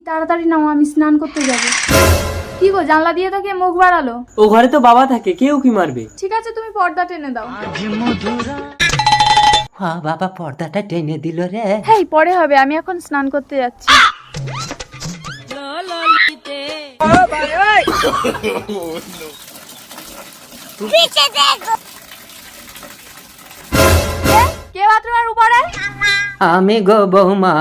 তাড়াতাড়ি নাও, আমি স্নান করতে যাবো। কি গো, জানলা দিয়ে তো কে মুখ বাড়ালো? ও ঘরে তো বাবা থাকে, কেউ কি মারবে? ঠিক আছে, তুমি পর্দা টেনে দাও। হ্যাঁ বাবা, পর্দাটা টেনে দিল রে। হেই, পরে হবে, আমি এখন স্নান করতে যাচ্ছি। কে বাথরুমের উপরে? আমি গো বৌমা,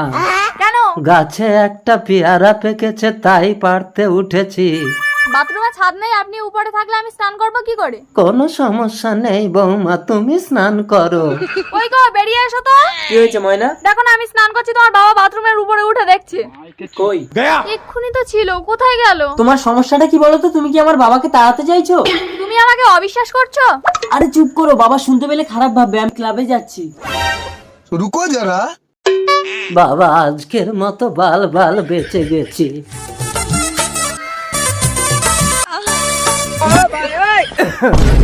কেন? গাছে একটা পেয়ারা পেকেছে তাই পারতে উঠেছি। বাথরুমে ছাদ নেই, আপনি উপরে থাকলে আমি স্নান করবো কি করে? কোনো সমস্যা নেই বৌমা, তুমি স্নান করো। ওই গো, বেরিয়ে এসো তো। কি হয়েছে ময়না? দেখো না, আমি স্নান করছি, তোমার বাবা বাথরুমের উপরে উঠে দেখছে। কই? এক্ষুনি তো ছিল, কোথায় গেল? তোমার সমস্যাটা কি বলো তো? তুমি কি আমার বাবাকে তাড়াতে চাইছো? তুমি আমাকে অবিশ্বাস করছো? আরে চুপ করো, বাবা শুনতে পেলে খারাপ ভাববে। আমি ক্লাবে যাচ্ছি। रुको जरा। বাবা, আজকের মতো বাল বাল বেঁচে গেছি।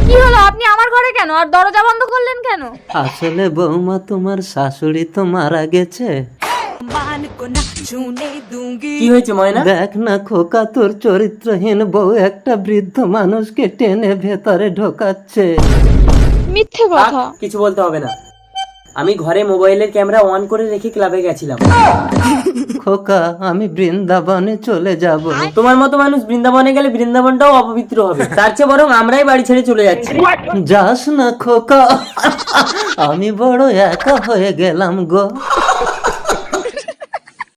কি হলো, আপনি আমার ঘরে কেন আর দরজা বন্ধ করলেন কেন? আসলে বৌমা, তোমার শাশুড়ি তো মারা গেছে। কি হয়েছে ময়না? দেখ না খোকা, তোর চরিত্রহীন বউ একটা বৃদ্ধ মানুষকে টেনে ভেতরে ঢোকাচ্ছে। মিথ্যে থাক, কিছু বলতে হবে না। আমি ঘরে মোবাইলের ক্যামেরা অন করে রেখে ক্লাবে গেছিলাম। খোকা, আমি বৃন্দাবনে চলে যাব। তোমার মতো মানুষ বৃন্দাবনে গেলে বৃন্দাবনটাও অপবিত্র হবে। তার চেয়ে বরং আমরাই বাড়ি ছেড়ে চলে যাচ্ছি। যাস না খোকা, আমি বড় একা হয়ে গেলাম গো।